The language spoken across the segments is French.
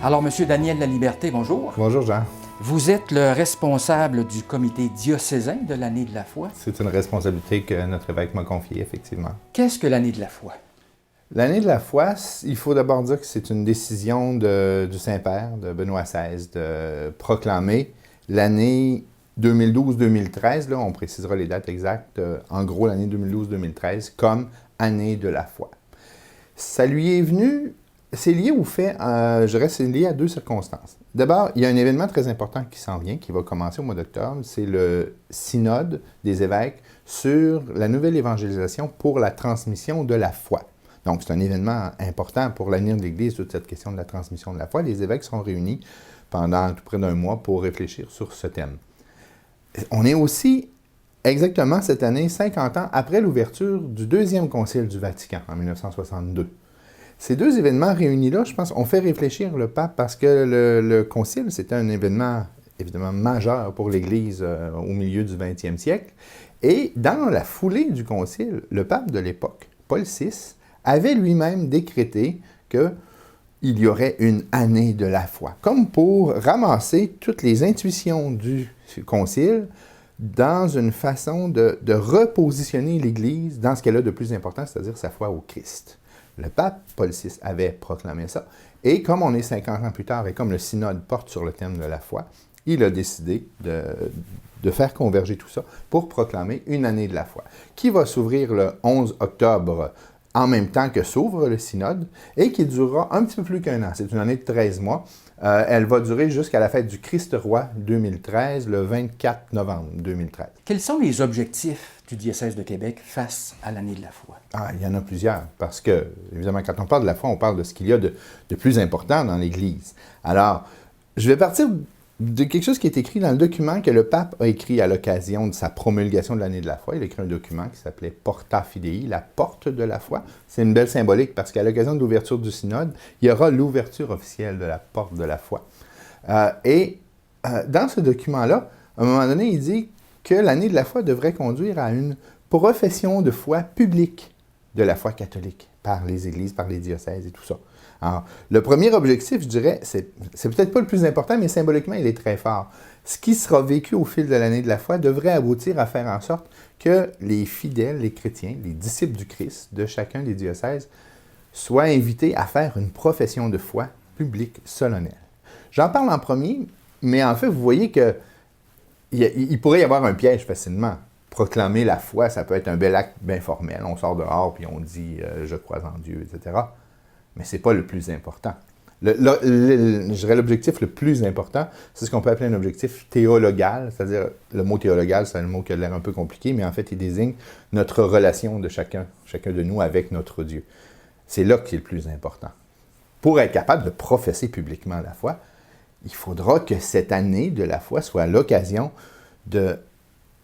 Alors, Monsieur Daniel Laliberté, bonjour. Bonjour Jean. Vous êtes le responsable du comité diocésain de l'année de la foi. C'est une responsabilité que notre évêque m'a confiée, effectivement. Qu'est-ce que l'année de la foi? L'année de la foi, il faut d'abord dire que c'est une décision du Saint-Père, de Benoît XVI, de proclamer l'année 2012-2013, là, on précisera les dates exactes, en gros l'année 2012-2013, comme année de la foi. Ça lui est venu, c'est lié au fait, je dirais, c'est lié à deux circonstances. D'abord, il y a un événement très important qui s'en vient, qui va commencer au mois d'octobre, c'est le synode des évêques sur la nouvelle évangélisation pour la transmission de la foi. Donc, c'est un événement important pour l'avenir de l'Église, toute cette question de la transmission de la foi. Les évêques sont réunis pendant tout près d'un mois pour réfléchir sur ce thème. On est aussi, exactement cette année, 50 ans après l'ouverture du Deuxième Concile du Vatican, en 1962. Ces deux événements réunis-là, je pense, ont fait réfléchir le pape parce que le Concile, c'était un événement, évidemment, majeur pour l'Église au milieu du 20e siècle. Et dans la foulée du Concile, le pape de l'époque, Paul VI, avait lui-même décrété qu'il y aurait une année de la foi, comme pour ramasser toutes les intuitions du Concile dans une façon de repositionner l'Église dans ce qu'elle a de plus important, c'est-à-dire sa foi au Christ. Le pape Paul VI avait proclamé ça, et comme on est 50 ans plus tard, et comme le synode porte sur le thème de la foi, il a décidé de faire converger tout ça pour proclamer une année de la foi, qui va s'ouvrir le 11 octobre en même temps que s'ouvre le synode, et qui durera un petit peu plus qu'un an. C'est une année de 13 mois. Elle va durer jusqu'à la fête du Christ-Roi 2013, le 24 novembre 2013. Quels sont les objectifs du diocèse de Québec face à l'année de la foi? Il y en a plusieurs, parce que, évidemment, quand on parle de la foi, on parle de ce qu'il y a de plus important dans l'Église. Alors, je vais partir de quelque chose qui est écrit dans le document que le pape a écrit à l'occasion de sa promulgation de l'année de la foi. Il a écrit un document qui s'appelait Porta Fidei, la porte de la foi. C'est une belle symbolique parce qu'à l'occasion de l'ouverture du synode, il y aura l'ouverture officielle de la porte de la foi. Dans ce document-là, à un moment donné, il dit que l'année de la foi devrait conduire à une profession de foi publique de la foi catholique par les églises, par les diocèses et tout ça. Alors, le premier objectif, je dirais, c'est peut-être pas le plus important, mais symboliquement, il est très fort. Ce qui sera vécu au fil de l'année de la foi devrait aboutir à faire en sorte que les fidèles, les chrétiens, les disciples du Christ de chacun des diocèses soient invités à faire une profession de foi publique solennelle. J'en parle en premier, mais en fait, vous voyez qu'il pourrait y avoir un piège facilement. Proclamer la foi, ça peut être un bel acte bien formel. On sort dehors puis on dit « je crois en Dieu », etc. Mais ce n'est pas le plus important. Je dirais l'objectif le plus important, c'est ce qu'on peut appeler un objectif théologal, c'est-à-dire le mot théologal, c'est un mot qui a l'air un peu compliqué, mais en fait, il désigne notre relation de chacun de nous avec notre Dieu. C'est là qui est le plus important. Pour être capable de professer publiquement la foi, il faudra que cette année de la foi soit l'occasion de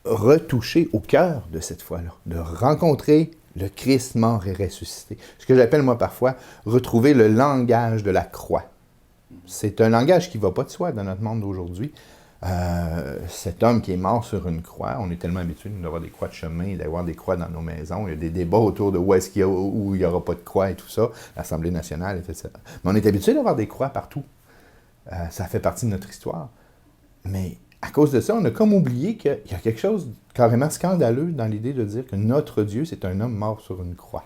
retoucher au cœur de cette foi-là, de rencontrer le Christ mort et ressuscité. Ce que j'appelle, moi, parfois, retrouver le langage de la croix. C'est un langage qui ne va pas de soi dans notre monde d'aujourd'hui. Cet homme qui est mort sur une croix, on est tellement habitué d'avoir des croix de chemin, d'avoir des croix dans nos maisons. Il y a des débats autour de où il n'y aura pas de croix et tout ça, l'Assemblée nationale, etc. Mais on est habitué d'avoir des croix partout. Ça fait partie de notre histoire. Mais à cause de ça, on a comme oublié qu'il y a quelque chose de carrément scandaleux dans l'idée de dire que notre Dieu, c'est un homme mort sur une croix.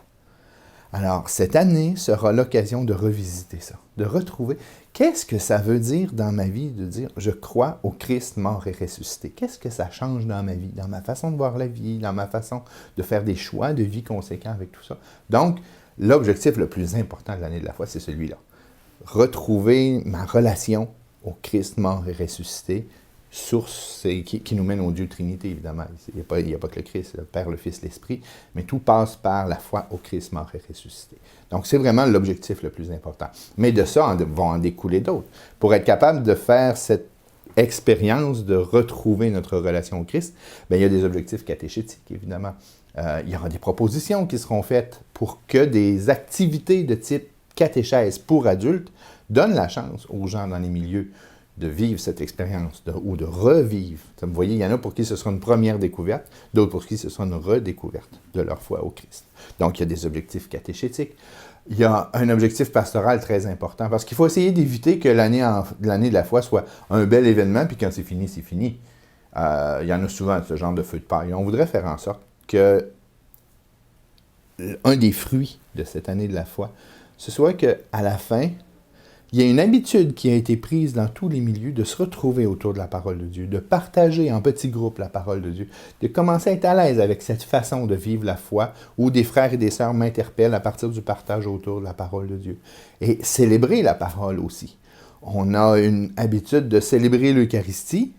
Alors, cette année sera l'occasion de revisiter ça, de retrouver qu'est-ce que ça veut dire dans ma vie de dire « je crois au Christ mort et ressuscité ». Qu'est-ce que ça change dans ma vie, dans ma façon de voir la vie, dans ma façon de faire des choix de vie conséquents avec tout ça. Donc, l'objectif le plus important de l'année de la foi, c'est celui-là. Retrouver ma relation au Christ mort et ressuscité, source qui nous mène au Dieu Trinité, évidemment. Il n'y a pas que le Christ, le Père, le Fils, l'Esprit, mais tout passe par la foi au Christ mort et ressuscité. Donc, c'est vraiment l'objectif le plus important. Mais de ça, vont en découler d'autres. Pour être capable de faire cette expérience de retrouver notre relation au Christ, bien, il y a des objectifs catéchétiques, évidemment. Il y aura des propositions qui seront faites pour que des activités de type catéchèse pour adultes donnent la chance aux gens dans les milieux de vivre cette expérience ou de revivre. Vous voyez, il y en a pour qui ce sera une première découverte, d'autres pour qui ce sera une redécouverte de leur foi au Christ. Donc, il y a des objectifs catéchétiques. Il y a un objectif pastoral très important parce qu'il faut essayer d'éviter que l'année de la foi soit un bel événement, puis quand c'est fini, c'est fini. Il y en a souvent ce genre de feu de paille. On voudrait faire en sorte que un des fruits de cette année de la foi, ce soit qu'à la fin, il y a une habitude qui a été prise dans tous les milieux de se retrouver autour de la parole de Dieu, de partager en petits groupes la parole de Dieu, de commencer à être à l'aise avec cette façon de vivre la foi où des frères et des sœurs m'interpellent à partir du partage autour de la parole de Dieu. Et célébrer la parole aussi. On a une habitude de célébrer l'Eucharistie,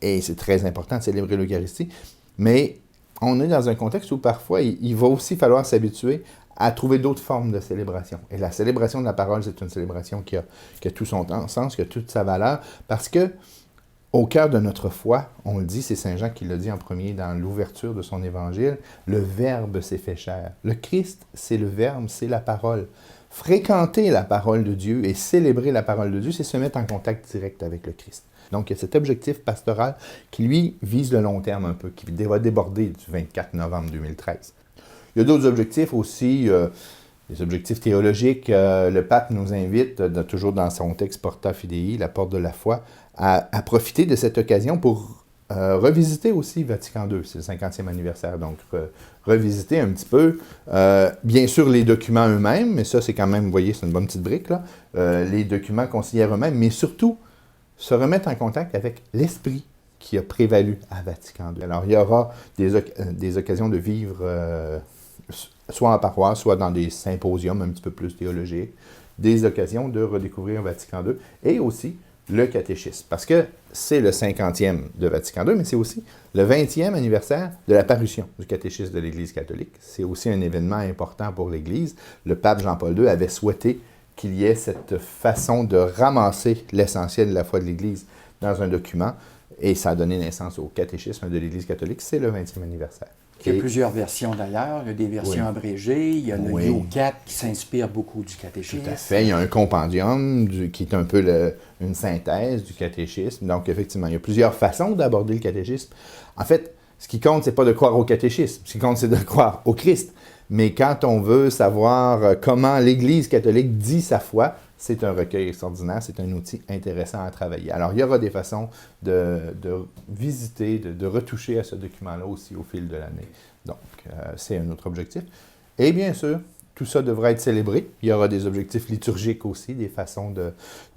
et c'est très important de célébrer l'Eucharistie, mais on est dans un contexte où parfois il va aussi falloir s'habituer à trouver d'autres formes de célébration. Et la célébration de la parole, c'est une célébration qui a tout son sens, qui a toute sa valeur, parce que au cœur de notre foi, on le dit, c'est Saint Jean qui l'a dit en premier dans l'ouverture de son évangile, le Verbe s'est fait chair. Le Christ, c'est le Verbe, c'est la parole. Fréquenter la parole de Dieu et célébrer la parole de Dieu, c'est se mettre en contact direct avec le Christ. Donc, il y a cet objectif pastoral qui, lui, vise le long terme un peu, qui va déborder du 24 novembre 2013. Il y a d'autres objectifs aussi, des objectifs théologiques. Le pape nous invite, toujours dans son texte Porta Fidei, la porte de la foi, à profiter de cette occasion pour revisiter aussi Vatican II. C'est le 50e anniversaire, donc revisiter un petit peu, bien sûr, les documents eux-mêmes, mais ça, c'est quand même, vous voyez, c'est une bonne petite brique, là, les documents conciliaires eux-mêmes, mais surtout, se remettre en contact avec l'esprit qui a prévalu à Vatican II. Alors, il y aura des occasions de vivre soit en paroisse, soit dans des symposiums un petit peu plus théologiques, des occasions de redécouvrir Vatican II et aussi le catéchisme. Parce que c'est le 50e de Vatican II, mais c'est aussi le 20e anniversaire de la parution du catéchisme de l'Église catholique. C'est aussi un événement important pour l'Église. Le pape Jean-Paul II avait souhaité qu'il y ait cette façon de ramasser l'essentiel de la foi de l'Église dans un document, et ça a donné naissance au catéchisme de l'Église catholique. C'est le 20e anniversaire. Il y a plusieurs versions d'ailleurs. Il y a des versions abrégées. Il y a le IO4 qui s'inspire beaucoup du catéchisme. Tout à fait. Il y a un compendium qui est un peu une synthèse du catéchisme. Donc, effectivement, il y a plusieurs façons d'aborder le catéchisme. En fait, ce qui compte, c'est pas de croire au catéchisme. Ce qui compte, c'est de croire au Christ. Mais quand on veut savoir comment l'Église catholique dit sa foi, c'est un recueil extraordinaire, c'est un outil intéressant à travailler. Alors, il y aura des façons de visiter, de retoucher à ce document-là aussi au fil de l'année. Donc, c'est un autre objectif. Et bien sûr, tout ça devra être célébré. Il y aura des objectifs liturgiques aussi, des façons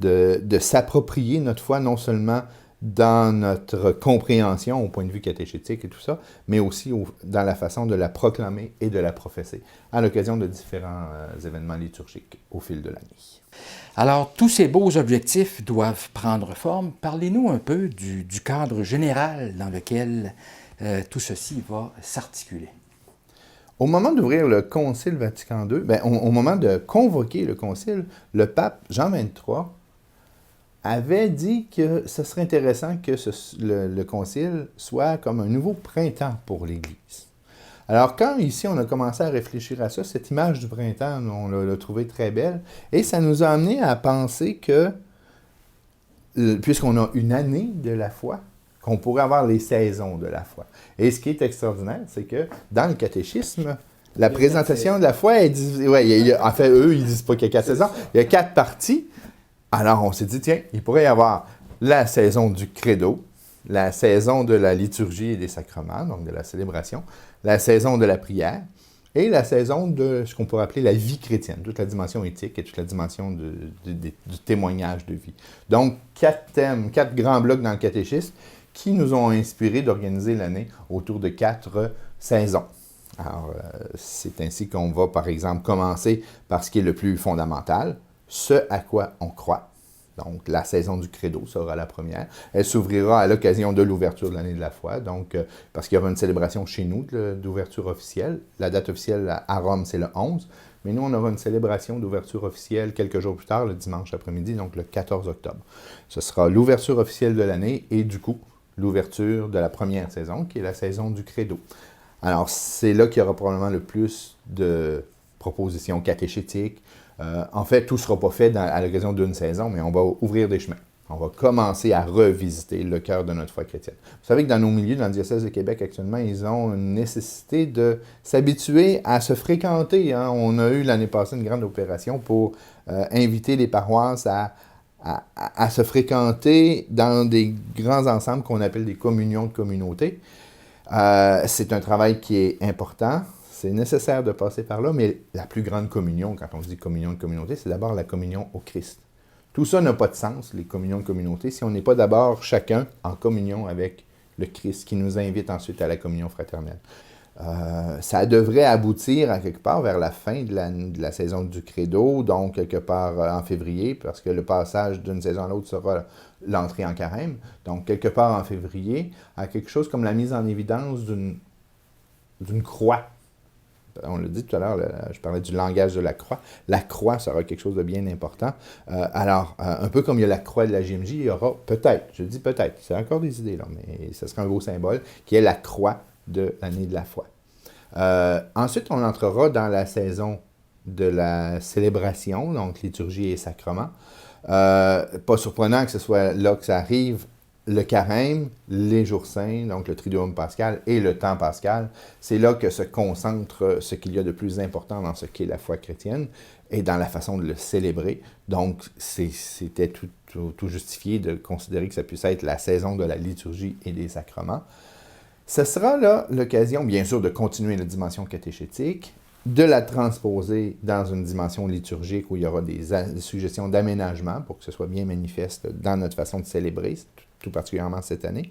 de s'approprier notre foi, non seulement dans notre compréhension au point de vue catéchétique et tout ça, mais aussi dans la façon de la proclamer et de la professer à l'occasion de différents événements liturgiques au fil de l'année. Alors, tous ces beaux objectifs doivent prendre forme. Parlez-nous un peu du cadre général dans lequel tout ceci va s'articuler. Au moment d'ouvrir le Concile Vatican II, au moment de convoquer le Concile, le pape Jean XXIII avait dit que ce serait intéressant que le Concile soit comme un nouveau printemps pour l'Église. Alors, quand ici, on a commencé à réfléchir à ça, cette image du printemps, on l'a trouvée très belle, et ça nous a amené à penser que, puisqu'on a une année de la foi, qu'on pourrait avoir les saisons de la foi. Et ce qui est extraordinaire, c'est que dans le catéchisme, la présentation de la foi est divisée. En fait, eux, ils ne disent pas qu'il y a 4 saisons, il y a 4 parties. Alors, on s'est dit, tiens, il pourrait y avoir la saison du credo, la saison de la liturgie et des sacrements, donc de la célébration, la saison de la prière et la saison de ce qu'on pourrait appeler la vie chrétienne, toute la dimension éthique et toute la dimension du témoignage de vie. Donc, 4 thèmes, 4 grands blocs dans le catéchisme qui nous ont inspiré d'organiser l'année autour de 4 saisons. Alors, c'est ainsi qu'on va, par exemple, commencer par ce qui est le plus fondamental, ce à quoi on croit. Donc, la saison du credo sera la première. Elle s'ouvrira à l'occasion de l'ouverture de l'année de la foi, donc, parce qu'il y aura une célébration chez nous d'ouverture officielle. La date officielle à Rome, c'est le 11, mais nous, on aura une célébration d'ouverture officielle quelques jours plus tard, le dimanche après-midi, donc le 14 octobre. Ce sera l'ouverture officielle de l'année et du coup, l'ouverture de la première saison, qui est la saison du credo. Alors, c'est là qu'il y aura probablement le plus de propositions catéchétiques. En fait, tout ne sera pas fait à l'occasion d'une saison, mais on va ouvrir des chemins. On va commencer à revisiter le cœur de notre foi chrétienne. Vous savez que dans nos milieux, dans le diocèse de Québec actuellement, ils ont une nécessité de s'habituer à se fréquenter. Hein. On a eu l'année passée une grande opération pour inviter les paroisses à se fréquenter dans des grands ensembles qu'on appelle des communions de communauté. C'est un travail qui est important. C'est nécessaire de passer par là, mais la plus grande communion, quand on dit communion de communauté, c'est d'abord la communion au Christ. Tout ça n'a pas de sens, les communions de communauté, si on n'est pas d'abord chacun en communion avec le Christ, qui nous invite ensuite à la communion fraternelle. Ça devrait aboutir à quelque part vers la fin de la saison du Credo, donc quelque part en février, parce que le passage d'une saison à l'autre sera l'entrée en carême. Donc quelque part en février, à quelque chose comme la mise en évidence d'une croix. On l'a dit tout à l'heure, je parlais du langage de la croix. La croix sera quelque chose de bien important. Un peu comme il y a la croix de la JMJ, il y aura peut-être, je dis peut-être, c'est encore des idées là, mais ce sera un beau symbole, qui est la croix de l'année de la foi. Ensuite, on entrera dans la saison de la célébration, donc liturgie et sacrement. Pas surprenant que ce soit là que ça arrive. Le carême, les jours saints, donc le Triduum pascal et le temps pascal, c'est là que se concentre ce qu'il y a de plus important dans ce qu'est la foi chrétienne et dans la façon de le célébrer. Donc, c'était tout justifié de considérer que ça puisse être la saison de la liturgie et des sacrements. Ce sera là l'occasion, bien sûr, de continuer la dimension catéchétique, de la transposer dans une dimension liturgique où il y aura des suggestions d'aménagement pour que ce soit bien manifeste dans notre façon de célébrer, tout particulièrement cette année.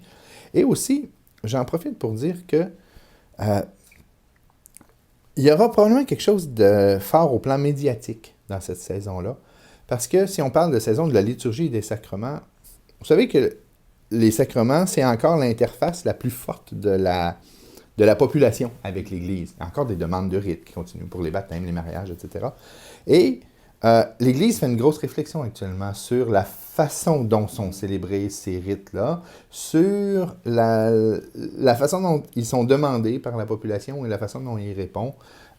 Et aussi, j'en profite pour dire que il y aura probablement quelque chose de fort au plan médiatique dans cette saison-là. Parce que si on parle de saison de la liturgie et des sacrements, vous savez que les sacrements, c'est encore l'interface la plus forte de la population avec l'Église. Il y a encore des demandes de rites qui continuent pour les baptêmes, les mariages, etc. Et l'Église fait une grosse réflexion actuellement sur la façon dont sont célébrés ces rites-là, sur la façon dont ils sont demandés par la population et la façon dont ils répondent.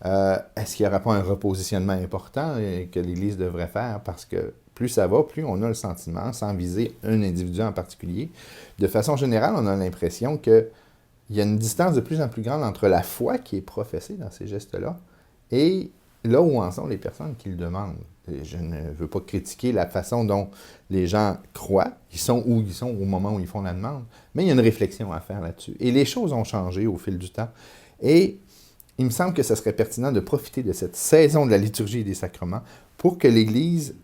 Est-ce qu'il n'y aura pas un repositionnement important que l'Église devrait faire? Parce que plus ça va, plus on a le sentiment, sans viser un individu en particulier, de façon générale, on a l'impression qu'il y a une distance de plus en plus grande entre la foi qui est professée dans ces gestes-là et là où en sont les personnes qui le demandent. Je ne veux pas critiquer la façon dont les gens croient, ils sont où ils sont au moment où ils font la demande, mais il y a une réflexion à faire là-dessus. Et les choses ont changé au fil du temps. Et il me semble que ce serait pertinent de profiter de cette saison de la liturgie et des sacrements pour que l'Église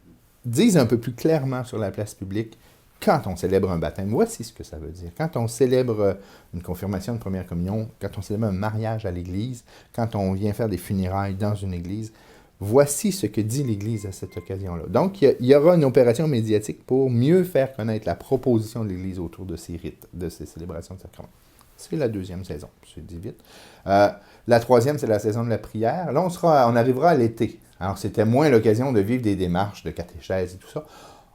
dise un peu plus clairement sur la place publique quand on célèbre un baptême. Voici ce que ça veut dire. Quand on célèbre une confirmation de première communion, quand on célèbre un mariage à l'Église, quand on vient faire des funérailles dans une Église, voici ce que dit l'Église à cette occasion-là. Donc, il y aura une opération médiatique pour mieux faire connaître la proposition de l'Église autour de ces rites, de ces célébrations de sacrement. C'est la deuxième saison, je dis vite. La troisième, c'est la saison de la prière. Là, on arrivera à l'été. Alors, c'était moins l'occasion de vivre des démarches de catéchèse et tout ça.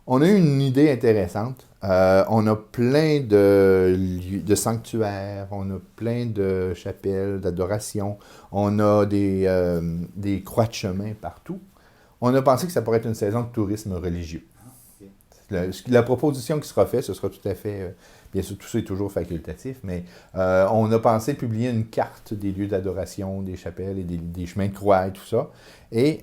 On a eu une idée intéressante. On a plein de sanctuaires, on a plein de chapelles, d'adoration, on a des croix de chemin partout. On a pensé que ça pourrait être une saison de tourisme religieux. La proposition qui sera faite, ce sera tout à fait... bien sûr, tout ça est toujours facultatif, mais on a pensé publier une carte des lieux d'adoration, des chapelles et des chemins de croix et tout ça. Et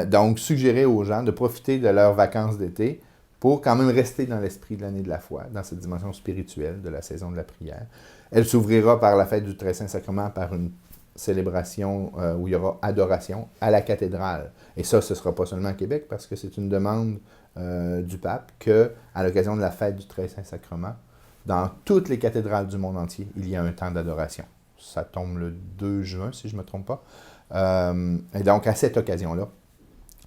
donc, suggérer aux gens de profiter de leurs vacances d'été pour quand même rester dans l'esprit de l'année de la foi, dans cette dimension spirituelle de la saison de la prière. Elle s'ouvrira par la fête du Très Saint Sacrement, par une célébration où il y aura adoration à la cathédrale. Et ça, ce ne sera pas seulement à Québec, parce que c'est une demande du pape qu'à l'occasion de la fête du Très Saint Sacrement, dans toutes les cathédrales du monde entier, il y a un temps d'adoration. Ça tombe le 2 juin, si je ne me trompe pas. Et donc, à cette occasion-là,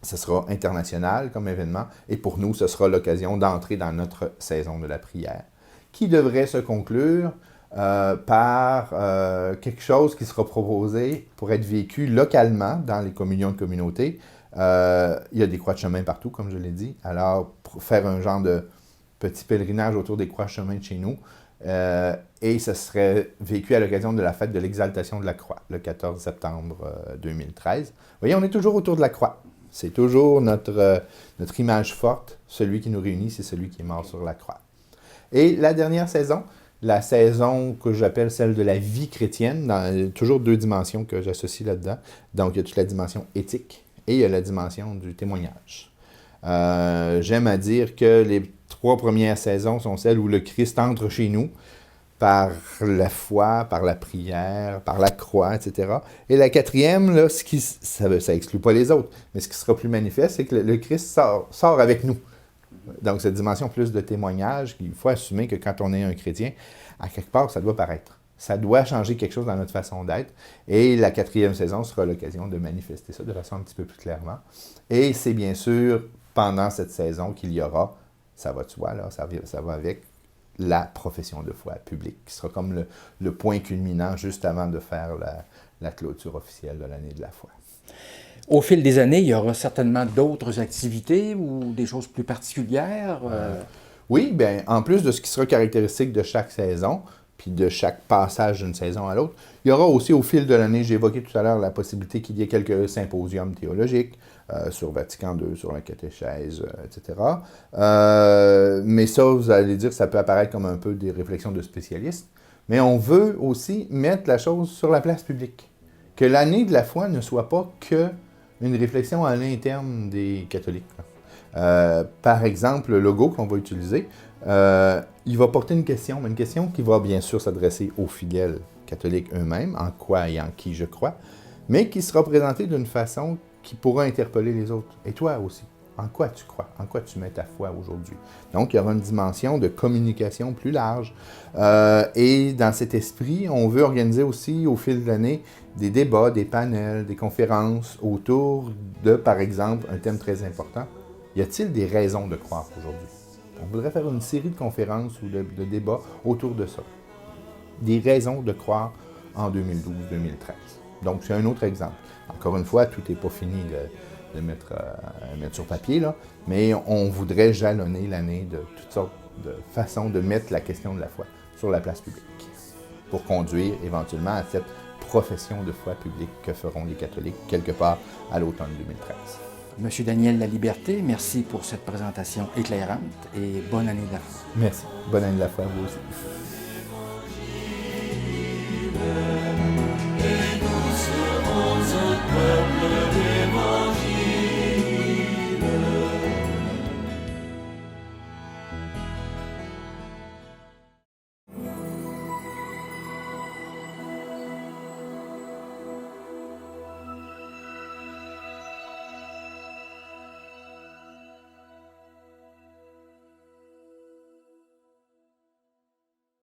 ce sera international comme événement. Et pour nous, ce sera l'occasion d'entrer dans notre saison de la prière, qui devrait se conclure par quelque chose qui sera proposé pour être vécu localement dans les communions de communauté. Il y a des croix de chemin partout, comme je l'ai dit. Alors, pour faire un genre de petit pèlerinage autour des croix de chemin de chez nous. Et ce serait vécu à l'occasion de la fête de l'exaltation de la croix, le 14 septembre 2013. Vous voyez, on est toujours autour de la croix. C'est toujours notre image forte. Celui qui nous réunit, c'est celui qui est mort sur la croix. Et la dernière saison, la saison que j'appelle celle de la vie chrétienne, il y a toujours 2 dimensions que j'associe là-dedans. Donc, il y a toute la dimension éthique et il y a la dimension du témoignage. J'aime à dire que les 3 premières saisons sont celles où le Christ entre chez nous par la foi, par la prière, par la croix, etc. Et la 4e, là, ça exclut pas les autres, mais ce qui sera plus manifeste, c'est que le Christ sort avec nous. Donc, cette dimension plus de témoignage, il faut assumer que quand on est un chrétien, à quelque part, ça doit paraître. Ça doit changer quelque chose dans notre façon d'être. Et la 4e saison sera l'occasion de manifester ça de façon un petit peu plus clairement. Et c'est bien sûr pendant cette saison qu'il y aura, ça va de soi, là, ça va avec, la profession de foi publique, qui sera comme le point culminant juste avant de faire la clôture officielle de l'année de la foi. Au fil des années, il y aura certainement d'autres activités ou des choses plus particulières. Oui, bien, en plus de ce qui sera caractéristique de chaque saison, puis de chaque passage d'une saison à l'autre, il y aura aussi au fil de l'année, j'ai évoqué tout à l'heure la possibilité qu'il y ait quelques symposiums théologiques sur Vatican II, sur la catéchèse, etc. Mais ça, vous allez dire, ça peut apparaître comme un peu des réflexions de spécialistes. Mais on veut aussi mettre la chose sur la place publique. Que l'année de la foi ne soit pas que une réflexion à l'interne des catholiques. Par exemple, le logo qu'on va utiliser, il va porter une question, mais une question qui va bien sûr s'adresser aux fidèles catholiques eux-mêmes, en quoi et en qui je crois, mais qui sera présentée d'une façon qui pourra interpeller les autres. Et toi aussi, en quoi tu crois? En quoi tu mets ta foi aujourd'hui? Donc, il y aura une dimension de communication plus large. Et dans cet esprit, on veut organiser aussi, au fil de l'année, des débats, des panels, des conférences autour de, par exemple, un thème très important. Y a-t-il des raisons de croire aujourd'hui? On voudrait faire une série de conférences ou de débats autour de ça. Des raisons de croire en 2012-2013. Donc, c'est un autre exemple. Encore une fois, tout n'est pas fini de mettre sur papier, là, mais on voudrait jalonner l'année de toutes sortes de façons de mettre la question de la foi sur la place publique pour conduire éventuellement à cette profession de foi publique que feront les catholiques quelque part à l'automne 2013. Monsieur Daniel Laliberté, merci pour cette présentation éclairante et bonne année de la foi. Merci. Bonne année de la foi à vous aussi.